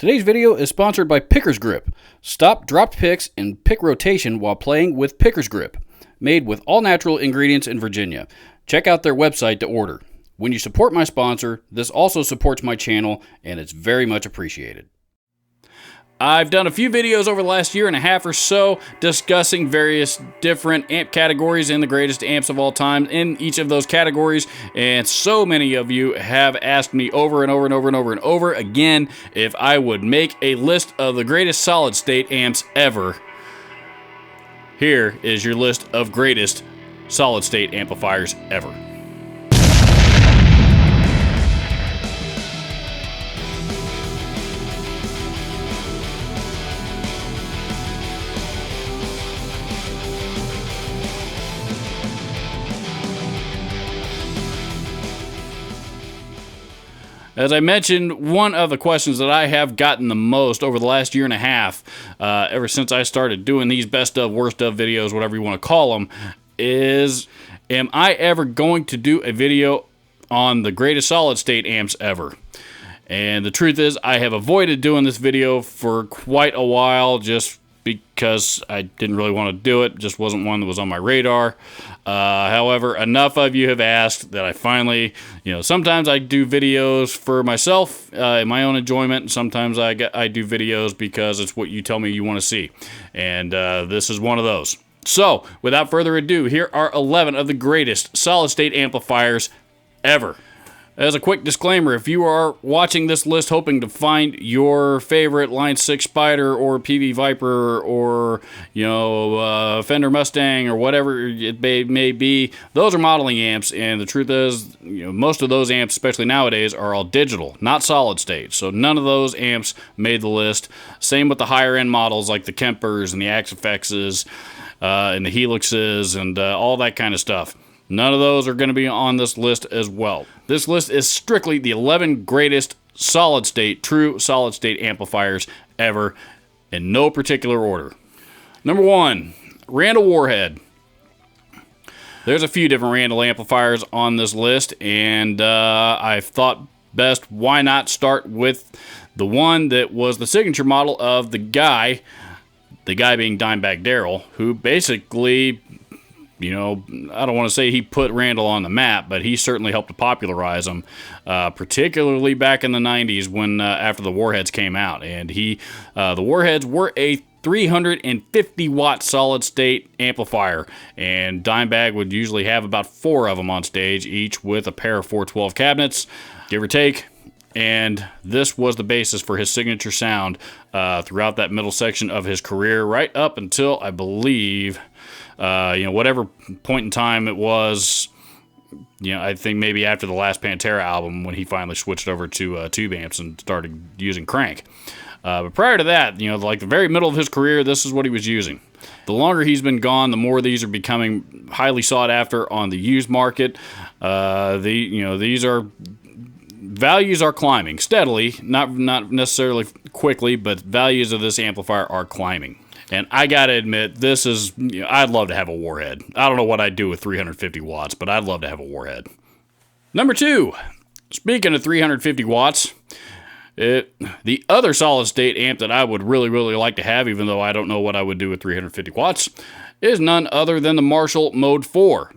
Today's video is sponsored by Picker's Grip. Stop dropped picks and pick rotation while playing with Picker's Grip. Made with all natural ingredients in Virginia. Check out their website to order. When you support my sponsor, this also supports my channel, and it's very much appreciated. I've done a few videos over the last year and a half or so discussing various different amp categories and the greatest amps of all time in each of those categories, and so many of you have asked me over and over again if I would make a list of the greatest solid state amps ever. Here is your list of greatest solid state amplifiers ever. As I mentioned, one of the questions that I have gotten the most over the last year and a half, ever since I started doing these best of, worst of videos, whatever you want to call them, is, am I ever going to do a video on the greatest solid state amps ever? And the truth is, I have avoided doing this video for quite a while, just because I didn't really want to do it. Just wasn't one that was on my radar. However, enough of you have asked that I finally, sometimes I do videos for myself, in my own enjoyment, and sometimes I do videos because it's what you tell me you want to see. And this is one of those. So, without further ado, here are 11 of the greatest solid-state amplifiers ever. As a quick disclaimer, if you are watching this list hoping to find your favorite Line 6 Spider or PV Viper or, Fender Mustang or whatever it may be, those are modeling amps, and the truth is, most of those amps, especially nowadays, are all digital, not solid state. So none of those amps made the list. Same with the higher end models like the Kempers and the Axe-FXs and the Helixes and all that kind of stuff. None of those are going to be on this list as well. This list is strictly the 11 greatest solid-state, true solid-state amplifiers ever, in no particular order. Number 1, Randall Warhead. There's a few different Randall amplifiers on this list, and I thought best, why not start with the one that was the signature model of the guy being Dimebag Darrell, who basically, I don't want to say he put Randall on the map, but he certainly helped to popularize him, particularly back in the 90s when after the Warheads came out. And the Warheads were a 350 watt solid state amplifier, and Dimebag would usually have about 4 of them on stage, each with a pair of 412 cabinets, give or take. And this was the basis for his signature sound throughout that middle section of his career, right up until, I believe, whatever point in time it was, I think maybe after the last Pantera album when he finally switched over to tube amps and started using crank. But prior to that, like the very middle of his career, this is what he was using. The longer he's been gone, the more these are becoming highly sought after on the used market. These are values are climbing steadily, not necessarily quickly, but values of this amplifier are climbing. And I gotta admit, this is, I'd love to have a Warhead. I don't know what I'd do with 350 watts, but I'd love to have a Warhead. Number 2, speaking of 350 watts, the other solid state amp that I would really like to have, even though I don't know what I would do with 350 watts, is none other than the Marshall Mode 4.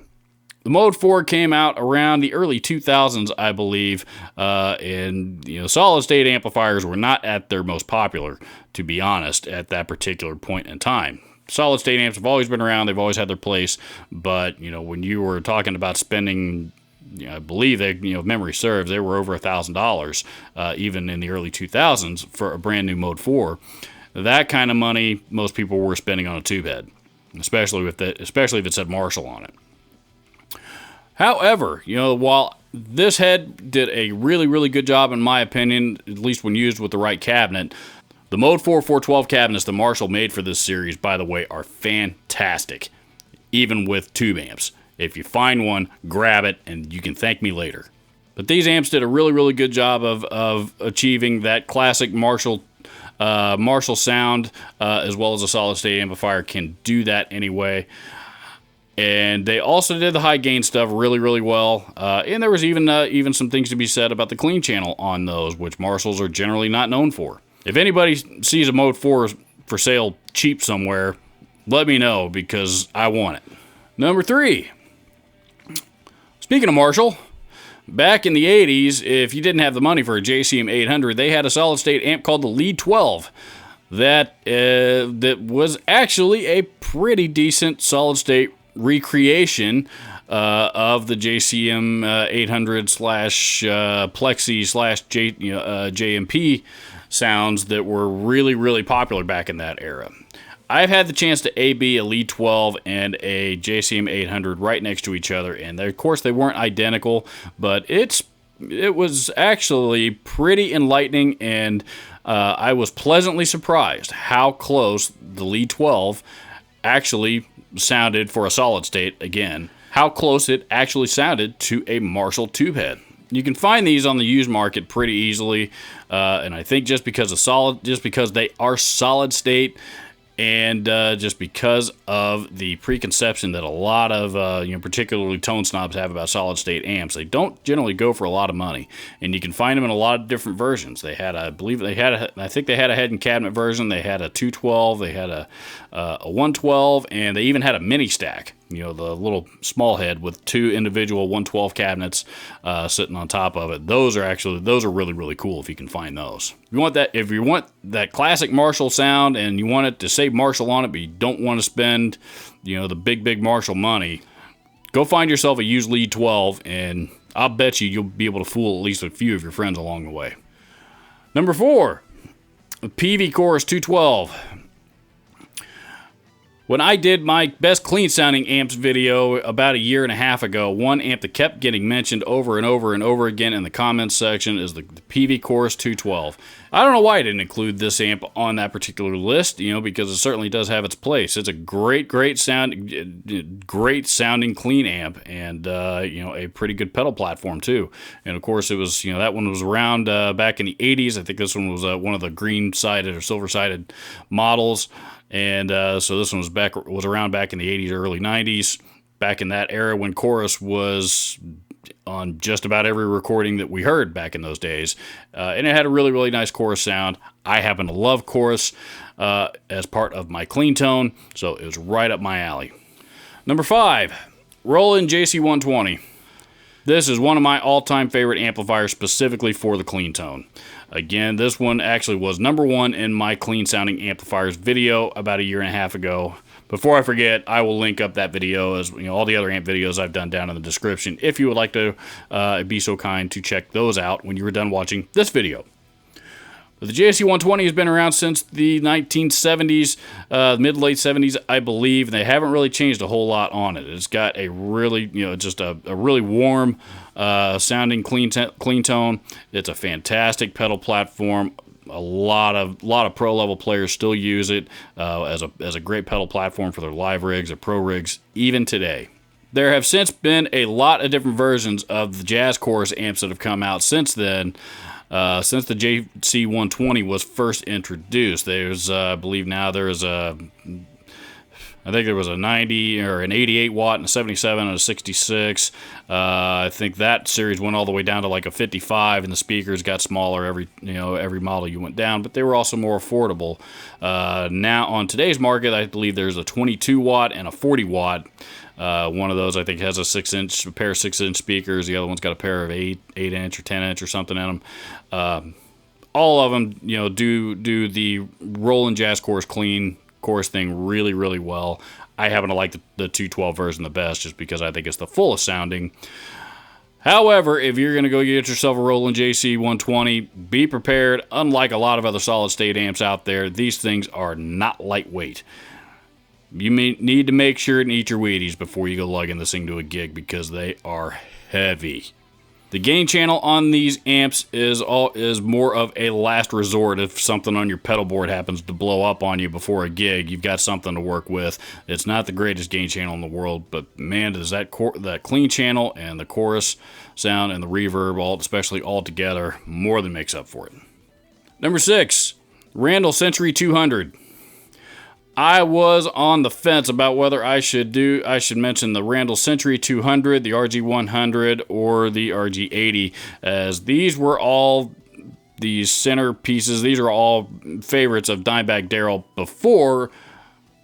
The Mode 4 came out around the early 2000s, I believe, and solid-state amplifiers were not at their most popular, to be honest, at that particular point in time. Solid-state amps have always been around, they've always had their place, but, when you were talking about spending, I believe that, if memory serves, they were over $1,000, even in the early 2000s, for a brand new Mode 4. That kind of money, most people were spending on a tube head, especially if it said Marshall on it. However, while this head did a really good job, in my opinion, at least when used with the right cabinet, the Mode 4 412 cabinets the Marshall made for this series, by the way, are fantastic, even with tube amps. If you find one, grab it, and you can thank me later. But these amps did a really good job of achieving that classic Marshall sound, as well as a solid-state amplifier can do that anyway. And they also did the high gain stuff really well. And there was even some things to be said about the clean channel on those, which Marshalls are generally not known for. If anybody sees a Mode 4 for sale cheap somewhere, let me know because I want it. Number 3. Speaking of Marshall, back in the 80s, if you didn't have the money for a JCM 800, they had a solid-state amp called the Lead 12. That was actually a pretty decent solid-state recreation of the JCM 800 slash Plexi slash JMP sounds that were really, really popular back in that era. I've had the chance to AB a Lead 12 and a JCM 800 right next to each other, and of course they weren't identical, but it was actually pretty enlightening, and I was pleasantly surprised how close the Lead 12 actually sounded for a solid state. Again, how close it actually sounded to a Marshall tube head. You can find these on the used market pretty easily, and I think just because they are solid state. And just because of the preconception that a lot of, particularly tone snobs have about solid-state amps, they don't generally go for a lot of money. And you can find them in a lot of different versions. They had, I think they had a head and cabinet version. They had a 212. They had a 112, and they even had a mini stack. The little small head with 2 individual 112 cabinets sitting on top of it. Those are really, really cool if you can find those. If you want that classic Marshall sound and you want it to say Marshall on it, but you don't want to spend, the big Marshall money, go find yourself a used Lead 12, and I'll bet you'll be able to fool at least a few of your friends along the way. Number 4, PV Chorus 212. When I did my best clean-sounding amps video about a year and a half ago, one amp that kept getting mentioned over and over and over again in the comments section is the PV Chorus 212. I don't know why I didn't include this amp on that particular list, because it certainly does have its place. It's a great sounding clean amp, and a pretty good pedal platform too. And of course, it was that one was around back in the 80s. I think this one was one of the green-sided or silver-sided models. And so this one was around back in the 80s, early 90s, back in that era when Chorus was on just about every recording that we heard back in those days. And it had a really, really nice Chorus sound. I happen to love Chorus as part of my clean tone, so it was right up my alley. Number 5, Rollin JC120. This is one of my all-time favorite amplifiers specifically for the clean tone. Again, this one actually was number 1 in my clean sounding amplifiers video about a year and a half ago. Before I forget, I will link up that video as all the other amp videos I've done down in the description if you would like to be so kind to check those out when you were done watching this video. The JC120 has been around since the 1970s, mid-late 70s, I believe, and they haven't really changed a whole lot on it. It's got a really, just a really warm sounding clean tone. It's a fantastic pedal platform. A lot of pro-level players still use it as a great pedal platform for their live rigs or pro rigs, even today. There have since been a lot of different versions of the Jazz Chorus amps that have come out since then. Since the JC120 was first introduced, there's, I believe now there's I think there was a 90 or an 88 watt and a 77 and a 66. I think that series went all the way down to like a 55, and the speakers got smaller every model you went down, but they were also more affordable. Now on today's market, I believe there's a 22 watt and a 40 watt. One of those I think has a pair of 6-inch speakers. The other one's got a pair of 8-inch or 10-inch or something in them. All of them, do the Rollin Jazz Chorus clean Chorus thing really, really well. I happen to like the 212 version the best just because I think it's the fullest sounding. However, if you're going to go get yourself a Rollin JC120, be prepared. Unlike a lot of other solid-state amps out there, these things are not lightweight. You need to make sure and eat your Wheaties before you go lugging this thing to a gig because they are heavy. The gain channel on these amps is more of a last resort. If something on your pedal board happens to blow up on you before a gig, you've got something to work with. It's not the greatest gain channel in the world, but man, does that clean channel and the chorus sound and the reverb, especially all together, more than makes up for it. Number 6, Randall Century 200. I was on the fence about whether I should mention the Randall Century 200, the RG 100, or the RG 80, as these were all these center pieces, these are all favorites of Dimebag Darrell before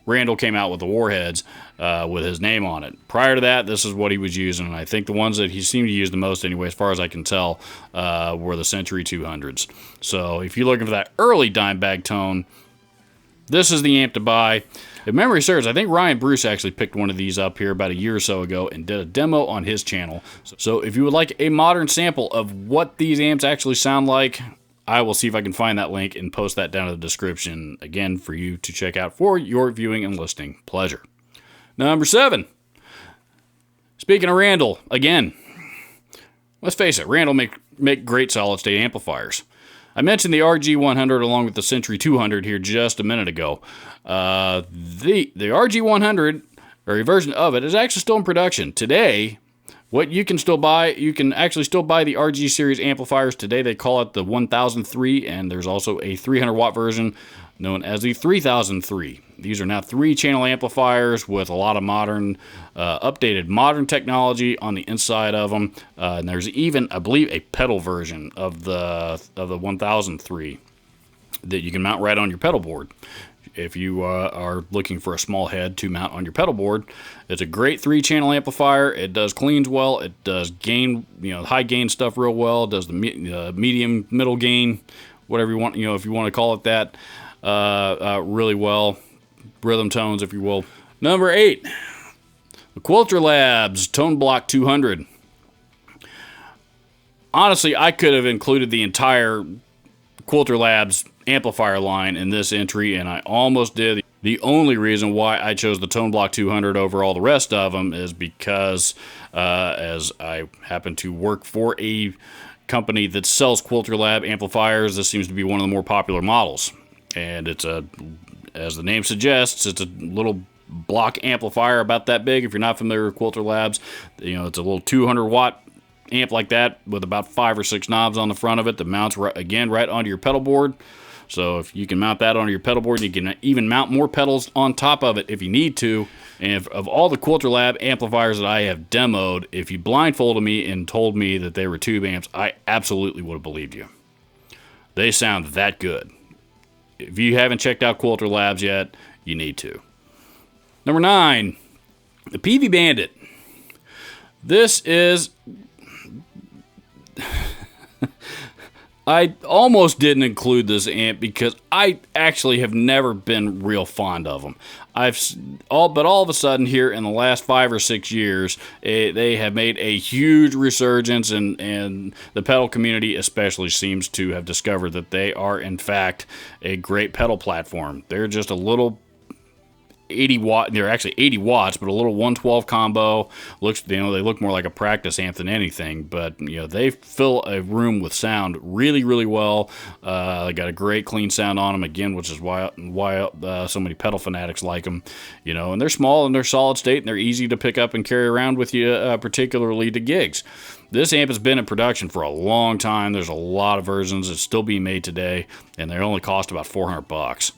Randall came out with the Warheads with his name on it. Prior to that, this is what he was using, and I think the ones that he seemed to use the most anyway, as far as I can tell, were the Century 200s. So if you're looking for that early Dimebag tone, this is the amp to buy. If memory serves, I think Ryan Bruce actually picked one of these up here about a year or so ago and did a demo on his channel. So if you would like a modern sample of what these amps actually sound like, I will see if I can find that link and post that down in the description, again, for you to check out for your viewing and listening pleasure. Number 7. Speaking of Randall, again, let's face it, Randall make great solid-state amplifiers. I mentioned the RG100 along with the Century 200 here just a minute ago. The RG100, or a version of it, is actually still in production. Today, what you can still buy, you can actually still buy the RG Series amplifiers. Today they call it the 1003, and there's also a 300-watt version known as the 3003. These are now 3-channel amplifiers with a lot of modern, updated modern technology on the inside of them. And there's even, I believe, a pedal version of the 1003 that you can mount right on your pedal board. If you are looking for a small head to mount on your pedal board, it's a great 3-channel amplifier. It does cleans well. It does gain, high gain stuff real well. It does the medium, middle gain, whatever you want, if you want to call it that, really well. Rhythm tones, if you will. Number 8, the Quilter Labs Tone Block 200. Honestly, I could have included the entire Quilter Labs amplifier line in this entry, and I almost did. The only reason why I chose the Tone Block 200 over all the rest of them is because as I happen to work for a company that sells Quilter Lab amplifiers, this seems to be one of the more popular models. And it's as the name suggests, it's a little block amplifier about that big. If you're not familiar with Quilter Labs, it's a little 200-watt amp like that with about 5 or 6 knobs on the front of it that mounts right onto your pedal board. So if you can mount that onto your pedal board, you can even mount more pedals on top of it if you need to. And of all the Quilter Lab amplifiers that I have demoed, if you blindfolded me and told me that they were tube amps, I absolutely would have believed you. They sound that good. If you haven't checked out Quilter Labs yet, you need to. Number 9, the PV Bandit. This is... I almost didn't include this amp because I actually have never been real fond of them. But all of a sudden here in the last 5 or 6 years, they have made a huge resurgence, and the pedal community especially seems to have discovered that they are in fact a great pedal platform. They're just a little 80 watt, they're actually 80 watts, but a little 112 combo. They look more like a practice amp than anything, but they fill a room with sound really, really well. They got a great clean sound on them again, which is why so many pedal fanatics like them. And they're small and they're solid state and they're easy to pick up and carry around with you, particularly to gigs. This amp has been in production for a long time. There's a lot of versions that's still being made today, and they only cost about $400.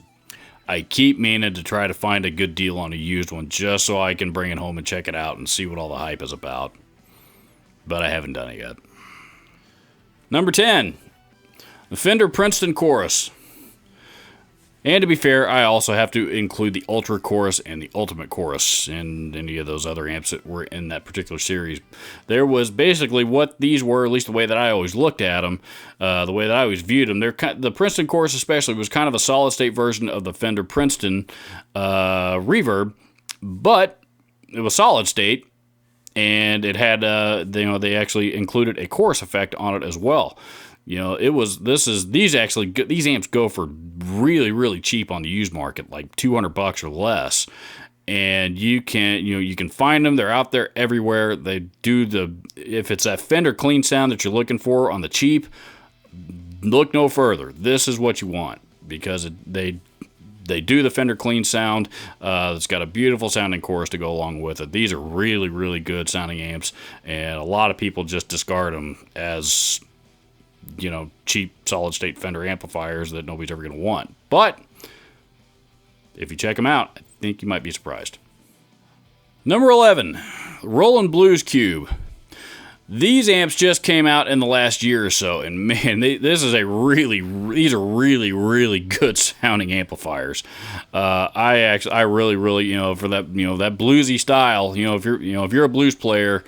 I keep meaning to try to find a good deal on a used one just so I can bring it home and check it out and see what all the hype is about. But I haven't done it yet. Number 10, the Fender Princeton Chorus. And to be fair, I also have to include the Ultra Chorus and the Ultimate Chorus and any of those other amps that were in that particular series. There was basically what these were, at least the way that I always looked at them, the way that I always viewed them. The Princeton Chorus especially was kind of a solid-state version of the Fender Princeton Reverb, but it was solid-state, and it had, they actually included a chorus effect on it as well. These amps go for really, really cheap on the used market, like $200 or less. And you can find them. They're out there everywhere. They do if it's that Fender clean sound that you're looking for on the cheap, look no further. This is what you want, because they do the Fender clean sound. It's got a beautiful sounding chorus to go along with it. These are really, really good sounding amps, and a lot of people just discard them as cheap solid-state Fender amplifiers that nobody's ever going to want. But if you check them out, I think you might be surprised. Number 11, Rollin Blues Cube. These amps just came out in the last year or so, and man, these are really good sounding amplifiers. I really, for that, that bluesy style, if you're a blues player,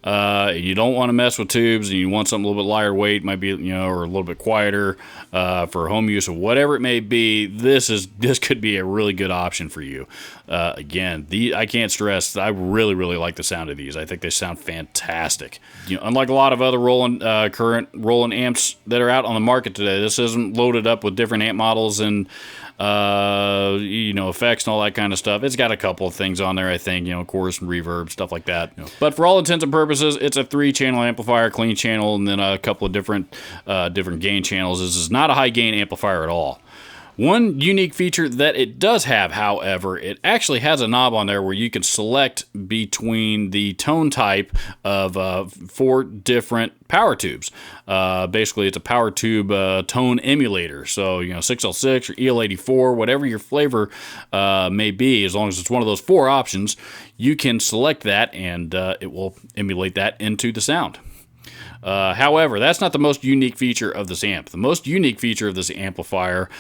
you don't want to mess with tubes, and you want something a little bit lighter weight, might be, or a little bit quieter, for home use or whatever it may be, this could be a really good option for you. Again, I can't stress, I really like the sound of these. I think they sound fantastic. Unlike a lot of other current Rollin amps that are out on the market today, this isn't loaded up with different amp models and effects and all that kind of stuff. It's got a couple of things on there, I think, chorus and reverb, stuff like that. But for all intents and purposes, it's a 3-channel amplifier, clean channel, and then a couple of different gain channels. This is not a high gain amplifier at all. One unique feature that it does have, however, it actually has a knob on there where you can select between the tone type of 4 different power tubes. Basically, it's a power tube tone emulator. So, 6L6 or EL84, whatever your flavor may be, as long as it's one of those 4 options, you can select that and it will emulate that into the sound. However, that's not the most unique feature of this amp. The most unique feature of this amplifier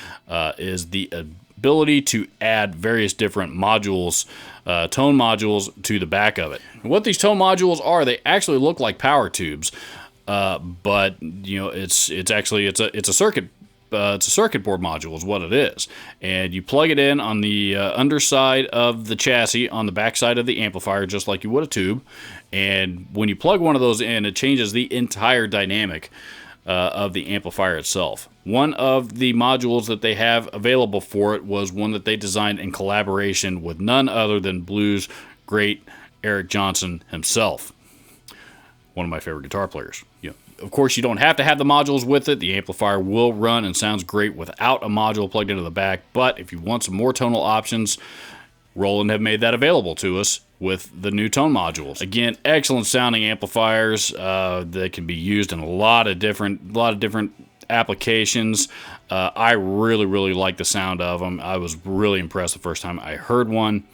is the ability to add various different modules, tone modules, to the back of it. And what these tone modules are, they actually look like power tubes, but it's a circuit. It's a circuit board module is what it is, and you plug it in on the underside of the chassis on the back side of the amplifier, just like you would a tube. And when you plug one of those in, it changes the entire dynamic of the amplifier itself. One of the modules that they have available for it was one that they designed in collaboration with none other than blues great Eric Johnson himself, one of my favorite guitar players. Of course, you don't have to have the modules with it. The amplifier will run and sounds great without a module plugged into the back. But if you want some more tonal options, Rollin have made that available to us with the new tone modules. Again, excellent sounding amplifiers that can be used in a lot of different applications. I really like the sound of them. I was really impressed the first time I heard one.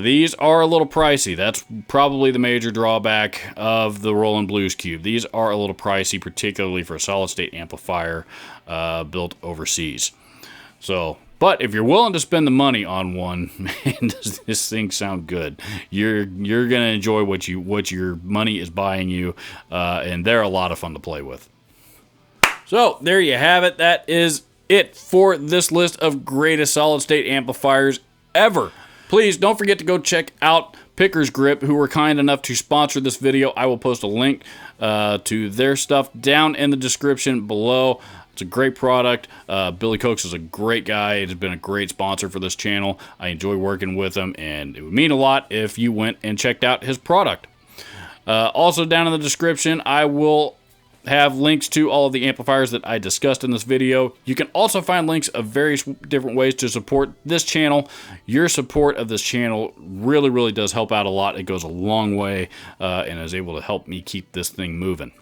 These are a little pricey. That's probably the major drawback of the Rollin Blues Cube. These are a little pricey, particularly for a solid-state amplifier built overseas. But if you're willing to spend the money on one, man, does this thing sound good? You're gonna enjoy what your money is buying you, and they're a lot of fun to play with. So there you have it. That is it for this list of greatest solid-state amplifiers ever. Please don't forget to go check out Picker's Grip, who were kind enough to sponsor this video. I will post a link to their stuff down in the description below. It's a great product. Billy Cokes is a great guy. It has been a great sponsor for this channel. I enjoy working with him, and it would mean a lot if you went and checked out his product. Also down in the description, I will have links to all of the amplifiers that I discussed in this video. You can also find links of various different ways to support this channel. Your support of this channel really does help out a lot. It goes a long way and is able to help me keep this thing moving.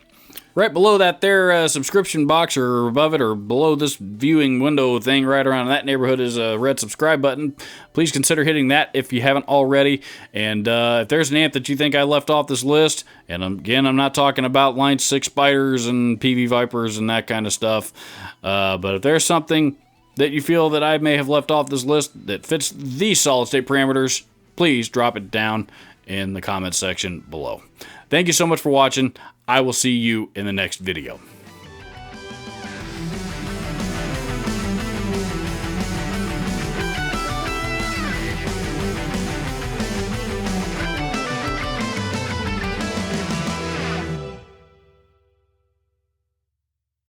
Right below that there subscription box, or above it, or below this viewing window thing, right around that neighborhood, is a red subscribe button. Please consider hitting that if you haven't already. And if there's an amp that you think I left off this list, and again, I'm not talking about Line 6 Spiders and PV Vipers and that kind of stuff, but if there's something that you feel that I may have left off this list that fits these solid-state parameters, please drop it down in the comments section below. Thank you so much for watching. I will see you in the next video.